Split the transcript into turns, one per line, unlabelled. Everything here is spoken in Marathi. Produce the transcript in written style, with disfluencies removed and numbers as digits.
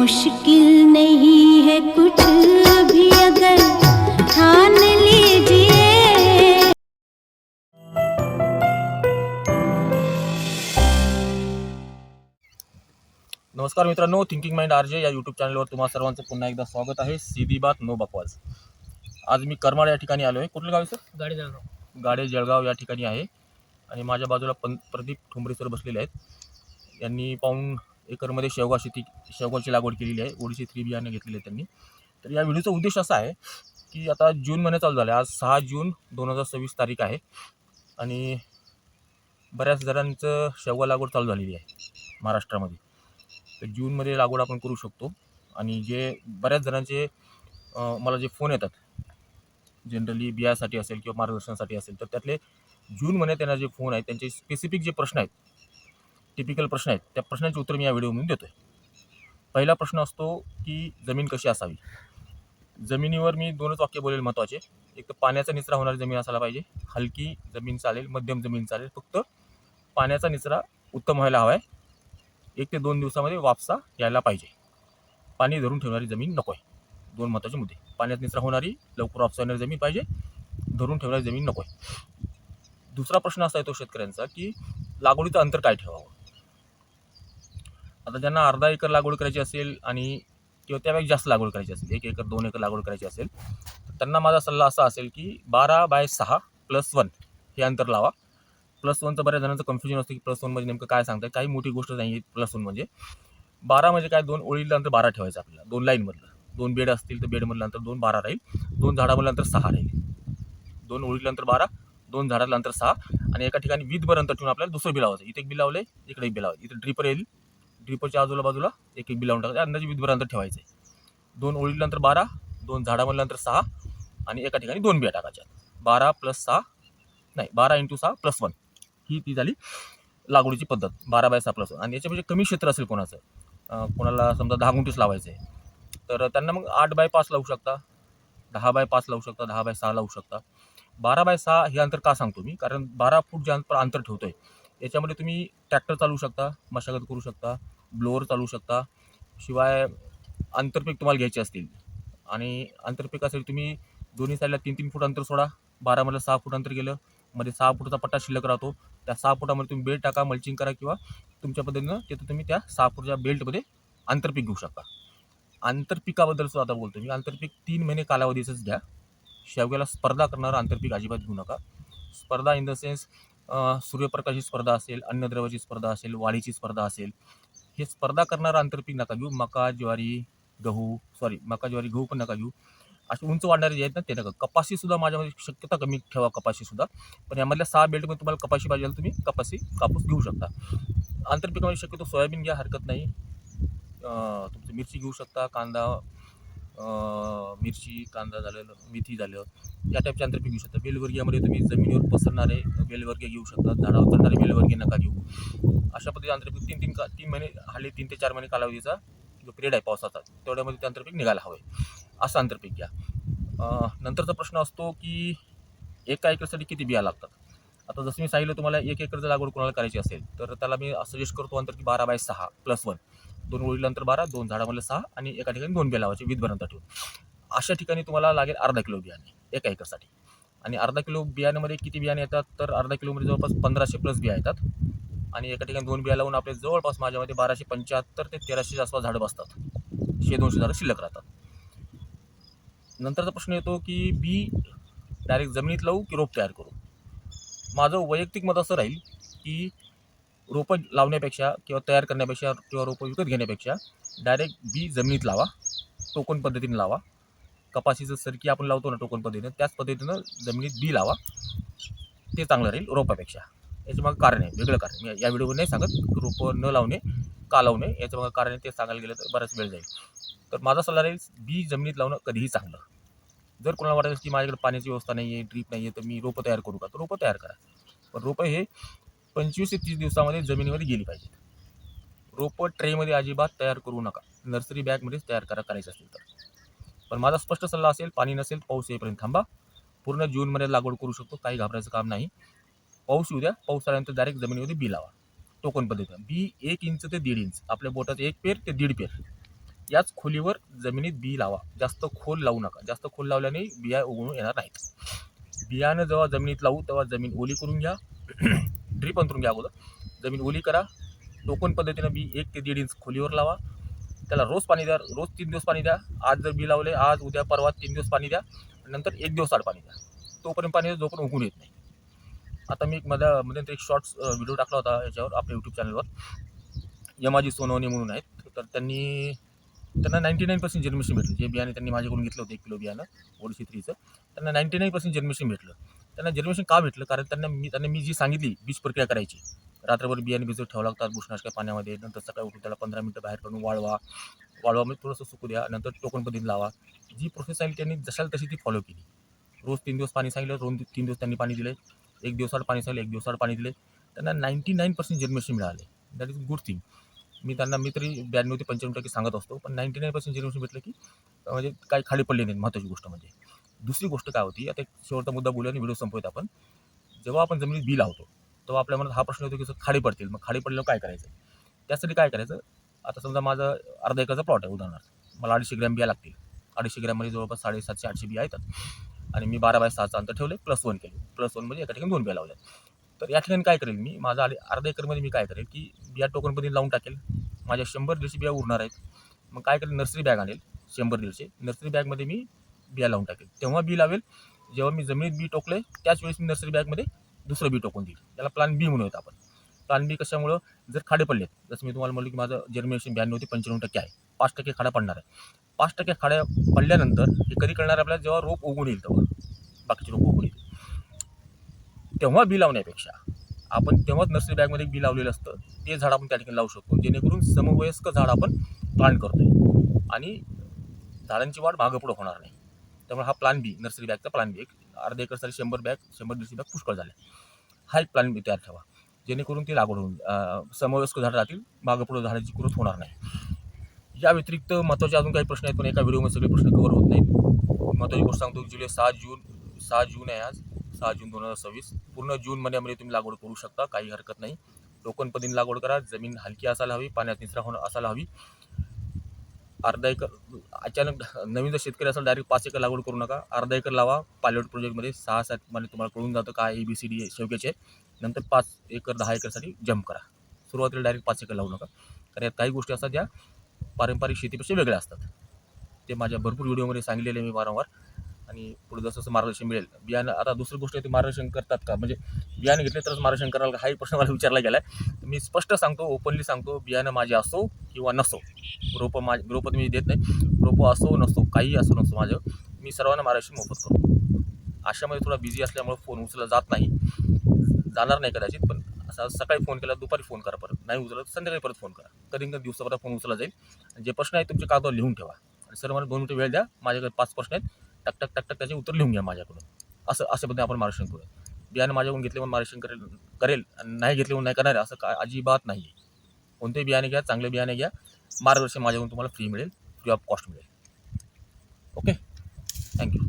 मुश्किल नहीं है कुछ भी अगर ठान लीजिए।
नमस्कार मित्रांनो, थिंकिंग माइंड आरजे या यूट्यूब चॅनलवर तुम्हा सर्वांचं पुन्हा एकदा स्वागत आहे. सीधी बात नो बकवास. आज मी करमाड या ठिकाणी आलो आहे. कुठलं गाव आहे सर? गाडे जळगाव या ठिकाणी आहे. आणि माझ्या बाजूला प्रदीप ठोंबरे सर बसलेले आहेत. यांनी पाऊण एकरमध्ये शेवगाची लागवड केलेली आहे. ओडिसी 3 बियाणे घेतलेले आहेत त्यांनी. तर या व्हिडिओचा उद्देश असा आहे की आता जून महिना चालू झाला आहे. आज 6 जून 2026 तारीख आहे आणि बऱ्याच जणांचं शेवगा लागवड चालू झालेली आहे महाराष्ट्रामध्ये. तर जूनमध्ये लागवड आपण करू शकतो. आणि जे बऱ्याच जणांचे मला जे फोन येतात जनरली बियासाठी असेल किंवा मार्गदर्शनासाठी असेल, तर त्यातले जून महिन्यात त्यांना जे फोन आहेत त्यांचे स्पेसिफिक जे प्रश्न आहेत, टिपिकल प्रश्न आहेत, त्या प्रश्नांची उत्तर मी या व्हिडिओमध्ये देतो आहे. पहिला प्रश्न असतो की जमीन कशी असावी. जमिनीवर मी 2च वाक्य बोलेल महत्त्वाचे. एक तर पाण्याचा निचरा होणारी जमीन असायला पाहिजे. हलकी जमीन चालेल, मध्यम जमीन चालेल, फक्त पाण्याचा निचरा उत्तम व्हायला हवा आहे. 1 ते 2 दिवसामध्ये वापसा यायला पाहिजे. पाणी धरून ठेवणारी जमीन नको आहे. 2 महत्त्वाचे मुद्दे. पाण्यात निचरा होणारी, लवकर वापसा येणारी जमीन पाहिजे, धरून ठेवणारी जमीन नको आहे. दुसरा प्रश्न असा येतो शेतकऱ्यांचा की लागवडीचं अंतर काय ठेवावं. आता ज्यांना अर्धा एकर लागवड करायची असेल आणि किंवा त्यापेक्षा जास्त लागवड करायची असेल, 1 एकर 2 एकर लागवड करायची असेल, तर त्यांना माझा सल्ला असा असेल की 12/6+1 हे अंतर लावा. +1चं बऱ्याच जणांचं कन्फ्युजन असतं की +1 म्हणजे नेमकं काय सांगताय. काही मोठी गोष्ट नाही आहे +1 म्हणजे. 12 म्हणजे काय, 2 ओळीतलं अंतर 12 ठेवायचं आपल्याला. 2 लाईनमधलं, 2 बेड असतील तर बेडमधलं अंतर 2, 12 राहील. 2 झाडामधलं अंतर 6 राहील. 2 ओळीतलं अंतर 12, 2 झाडातलं अंतर 6 आणि एका ठिकाणी वीजभर अंतर ठेवून आपल्याला दुसरं बी लावायचं. इथे एक बी लावले, इकडे एक बी लावायचं. इथे ड्रिपर येईल, ड्रिपरच्या आजूबाजूला एक बी लावून टाकायचं. अंदाजे वीजभर अंतर ठेवायचं आहे. 2 ओळीतलं अंतर 12, 2 झाडामधलं अंतर 6 आणि एका ठिकाणी 2 बिया टाकायच्या. 12 + 6 नाही 12 × 6+1 ही ती झाली लागवडीची पद्धत. 12/6+1. आणि याच्यापेक्षा कमी क्षेत्र असेल कोणाचं, कोणाला समजा 10 गुंठेच लावायचं आहे, तर त्यांना मग 8/5 लावू शकता, 10/5 लावू शकता, 10/6 लावू शकता. 12/6 हे अंतर का सांगतो मी, कारण 12 फूट जे अंतर ठेवतोय याच्यामध्ये तुम्ही ट्रॅक्टर चालवू शकता, मशागत करू शकता, ब्लोअर चालवू शकता. शिवाय आंतरपीक तुम्हाला घ्यायचे असतील आणि आंतरपीक असेल, तुम्ही दोन्ही साईडला 3-3 फूट अंतर सोडा. 12 मधलं 6 फूट अंतर गेलं, मध्ये 6 फुटाचा पट्टा शिल्लक राहतो. त्या 6 फुटामध्ये तुम्ही बेल्ट टाका, मल्चिंग करा किंवा तुमच्या पद्धतीनं तिथं तुम्ही त्या 6 फुटच्या बेल्टमध्ये आंतरपीक घेऊ शकता. आंतरपिकाबद्दल सुद्धा आता बोलतो मी. आंतरपीक 3 महिने कालावधीचंच घ्या. शेवग्याला स्पर्धा करणारं आंतरपीक अजिबात घेऊ नका. स्पर्धा इन द सेन्स सूर्यप्रकाशाची स्पर्धा असेल, अन्नद्रव्याची स्पर्धा असेल, वाढीची स्पर्धा असेल, हे स्पर्धा करणारं आंतरपीक नका घेऊ. मका, ज्वारी, गहू पण नका घेऊ. असे उंच वाढणारे जे आहेत ना ते नका. कपाशी सुद्धा माझ्यामध्ये शक्यता कमी ठेवा, कपाशी सुद्धा. पण यामधल्या 6 बेल्टमध्ये तुम्हाला कपाशी पाहिजे तुम्ही कापूस घेऊ शकता. आंतरपिकामध्ये शक्यतो सोयाबीन घ्या, हरकत नाही. तुमची मिरची घेऊ शकता, मिरची, कांदा झालं, मेथी झालं, या टाईपचे आंतरपीक घेऊ शकता. वेलवर्गीयामध्ये तुम्ही जमिनीवर पसरणारे वेलवर्गीय घेऊ शकता, झाडावर चढणारे वेलवर्गीय नका घेऊ. अशा पद्धतीचे आंतरपीक 3 महिने, हल्ली 3 ते 4 महिने कालावधीचा जो पिरियड आहे पावसाचा, तेवढ्यामध्ये ते आंतरपीक निघायला हवं आहे. असं आंतरपीक घ्या. नंतरचा प्रश्न असतो की 1 एकरसाठी किती बिया लागतात. आता जसं मी सांगितलं तुम्हाला, 1 एकर जर लागवड कोणाला करायची असेल तर त्याला मी सजेस्ट करतो अंतर की 12/6+1. 2 ओळीला अंतर 12, 2 झाडामधलं 6 आणि एका ठिकाणी 2 बिया लावायचे वीजभर अंतर ठेवून. अशा ठिकाणी तुम्हाला लागेल अर्धा किलो बियाणे 1 एकरसाठी. आणि अर्धा किलो बियाण्यामध्ये किती बियाणे येतात, तर अर्धा किलोमध्ये जवळपास 1500+ बिया येतात. आणि एका ठिकाणी 2 बिया लावून आपले जवळपास माझ्यामध्ये 1275 ते 1300 आसपास झाडं बसतात. 100-200 झाडं शिल्लक राहतात. नंतरचा प्रश्न येतो की बी डायरेक्ट जमिनीत लावू की रोप तयार करू. माझं वैयक्तिक मत असं राहील की रोपं लावण्यापेक्षा किंवा तयार करण्यापेक्षा किंवा रोपं विकत घेण्यापेक्षा डायरेक्ट बी जमिनीत लावा, टोकन पद्धतीने लावा. कपाशीचं सरकी आपण लावतो ना टोकन पद्धतीनं, त्याच पद्धतीनं जमिनीत बी लावा. ते चांगलं राहील रोपापेक्षा. याचं मग कारण आहे, वेगळं कारण. मी या व्हिडिओवर नाही सांगत रोपं न लावणे का लावणे, याचं मग कारण ते सांगायला गेलं तर बराच वेळ जाईल. तर माझा सल्ला राहील बी जमिनीत लावणं कधीही चांगलं. जर कोणाला वाटत की माझ्याकडे पाण्याची व्यवस्था नाही आहे, ड्रीप नाही आहे, तर मी रोपं तयार करू का, तर रोपं तयार करा. पण रोपं हे 25 ते 30 दिवसामध्ये जमिनीमध्ये गेली पाहिजेत. रोपं ट्रेमध्ये अजिबात तयार करू नका. नर्सरी बॅगमध्येच तयार करायचं असेल तर. पण माझा स्पष्ट सल्ला असेल, पाणी नसेल, पाऊस येईपर्यंत थांबा. पूर्ण जूनमध्ये लागवड करू शकतो, काही घाबरायचं काम नाही. पाऊस येऊ द्या, पाऊस आल्यानंतर डायरेक्ट जमिनीमध्ये बी लावा टोकन पद्धतीनं. बी 1 इंच ते 1.5 इंच, आपल्या बोटाचं 1 पेर ते 1.5 पेर याच खोलीवर जमिनीत बी लावा. जास्त खोल लावू नका. जास्त खोल लावल्याने बिया उगवून येणार नाहीत. बियाणं जेव्हा जमिनीत लावू तेव्हा जमीन ओली करून घ्या. ड्रीप अंतरून घ्या अगोदर. जमीन ओली करा. टोकन पद्धतीनं बी 1 ते 1.5 इंच खोलीवर लावा. त्याला रोज पाणी द्या. रोज 3 दिवस पाणी द्या. आज जर बी लावले, आज उद्या परवा 3 दिवस पाणी द्या. नंतर 1 दिवस आड पाणी द्या. तोपर्यंत पाणी द्या जोपर्यंत उगवून येत नाही. आता मी मध्ये एक शॉर्ट्स व्हिडिओ टाकला होता याच्यावर आपल्या यूट्यूब चॅनलवर. यमाजी सोनवणे म्हणून आहेत, तर त्यांना 99% जर्मिनेशन भेटलं. जे बियाणे त्यांनी माझ्याकडून घेतलं होतं 1 किलो बियाणं ओडीसी 3चं, त्यांना 99% जर्मिनेशन भेटलं. त्यांना जर्मिनेशन का भेटलं? कारण त्यांना मी जी सांगितली बीज प्रक्रिया करायची, रात्रभर बियाणे भिजत ठेवावं लागतात बुशनाशक्या पाण्यामध्ये, नंतर सकाळी उठून त्याला 15 मिनिटं बाहेर काढून वाळवा थोडंसं सुकू द्या, नंतर टोकन पद्धतीने लावा. जी प्रोसेस आहे त्यांनी जशाल तशी ती फॉलो केली. रोज 3 दिवस पाणी सांगितलं, रोज 3 दिवस त्यांनी पाणी दिले. 1 दिवसाआड पाणी सांगितलं, 1 दिवसाआड पाणी दिले. त्यांना 99% जर्मिनेशन मिळाले. That is good thing. मी तरी 92 ते 95% सांगत असतो, पण 99% जर्मिनेशन भेटलं की म्हणजे काही खाली पडले नाही. महत्त्वाची गोष्ट म्हणजे दुसरी गोष्ट काय होती, आता एक शेवटचा मुद्दा बोलूया आणि व्हिडिओ संपवूयात आपण. जेव्हा आपण जमिनीत बी लावतो तेव्हा आपल्या मनात हा प्रश्न येतो की खाडी पडतील, मग खाडी पडल्यावर काय करायचं? त्यासाठी काय करायचं? आता समजा माझं अर्धा एकरचा प्लॉट आहे उदाहरणार्थ, मला 250 ग्रॅम बिया लागतील. 250 ग्रॅममध्ये जवळपास 750-800 बिया येतात आणि मी 12x6चं अंतर ठेवले, +1 केले. +1 म्हणजे एका ठिकाणी 2 बिया लावल्या. तर या ठिकाणी काय करेल मी, माझा अर्धा एकरमध्ये मी काय करेल की बिया टोकनपद्धतीने लावून टाकेल. माझ्या 100-150 बिया उरणार आहेत. मग काय करेल, नर्सरी बॅग आणेल 100-150. नर्सरी बॅगमध्ये मी बिया लावून टाकेल. तेव्हा बी लावेल जेव्हा मी जमिनीत बी टोकले त्याच वेळेस मी नर्सरी बॅगमध्ये दुसरं बी टोकून देईल. त्याला प्लॅन बी म्हणूयात आपण. प्लॅन बी कशामुळं, जर खाडे पडलेत, जसं मी तुम्हाला म्हणलं की माझं जर्मिनेशन 92 ते 95% आहे, 5% खाडा पडणार आहे. 5% खाड्या पडल्यानंतर हे कधी कळणार आपल्याला, जेव्हा रोप उगवून येईल तेव्हा, बाकीचे रोप उगवून येईल तेव्हा बी लावण्यापेक्षा आपण तेव्हाच नर्सरी बॅगमध्ये बी लावलेलं असतं, ते झाड आपण त्या ठिकाणी लावू शकतो, जेणेकरून समवयस्क झाड आपण प्लांट करतोय आणि झाडांची वाढ मागं पुढं होणार नाही. त्यामुळे हा प्लॅन बी, नर्सरी बॅगचा प्लॅन बी, एक अर्धा एकरसाठी 100 बॅग 100-150 बॅग पुष्कळ झाल्या. हा एक प्लॅन बी तयार ठेवा, जेणेकरून ती लागवड होऊन समवयस्क झाडं राहतील, मागं पुढं झाडाची ग्रोथ होणार नाही. या व्यतिरिक्त महत्त्वाचे अजून काही प्रश्न आहेत, पण एका व्हिडिओमध्ये सगळे प्रश्न कव्हर होत नाहीत. महत्त्वाची गोष्ट सांगतो, 6 जून आहे आज, 6 जून 2026. पूर्ण जून महिन्यामध्ये तुम्ही लागवड करू शकता, काही हरकत नाही. टोकन पद्धतीने लागवड करा. जमीन हलकी असायला हवी, पाण्यात निचरा असायला हवी. अर्धा एकर अचानक नवीन जर शेतकरी असेल डायरेक्ट 5 एकर लागवड करू नका. अर्धा एकर लावा. पायलट प्रोजेक्टमध्ये 6-7 महिने तुम्हाला कळून जातं काय ABCD शेवग्याचे. नंतर 5 एकर 10 एकरसाठी जंप करा. सुरुवातीला डायरेक्ट 5 एकर लावू नका, कारण यात काही गोष्टी असतात ज्या पारंपरिक शेतीपेक्षा वेगळ्या असतात. ते माझ्या भरपूर व्हिडिओमध्ये सांगितलेले मी वारंवार, आणि पुढे जसं मार्गदर्शन मिळेल. बियाणं, आता दुसरी गोष्ट आहे, ते मार्गदर्शन करतात का, म्हणजे बियाणे घेतले तरच मार्गदर्शन कराल का, हाही प्रश्न मला विचारला गेला आहे. मी स्पष्ट सांगतो, ओपनली सांगतो, बियाणं माझे असो किंवा नसो, रोपं मी देत नाही, रोपं असो नसो, काही असो नसो माझं, मी सर्वांना मार्गदर्शन मोफत करतो. अशामध्ये थोडा बिझी असल्यामुळे फोन उचलला जात नाही, जाणार नाही कदाचित, पण असा सकाळी फोन केला, दुपारी फोन करा, परत नाही उचलत संध्याकाळी परत फोन करा, कधी दिवसाभरात फोन उचलला जाईल. जे प्रश्न आहेत तुमचे कागदावर लिहून ठेवा, आणि सर मला 2 मिनिटं वेळ द्या, माझ्याकडे 5 प्रश्न आहेत, टक टक टक टक त्याचे उत्तर लिहून घ्या माझ्याकडून. अशा पद्धतीने आपण मार्गदर्शन करूया. बियाणं माझ्याकडून घेतल्यावर मार्गदर्शन करेल आणि नाही घेतल्यावर नाही करणार असं काय अजिबात नाही आहे. कोणतेही बियाणे घ्या, चांगले बियाणे घ्या, मार्गदर्शन माझ्याकडून तुम्हाला फ्री मिळेल, फ्री ऑफ कॉस्ट मिळेल. Okay, thank you.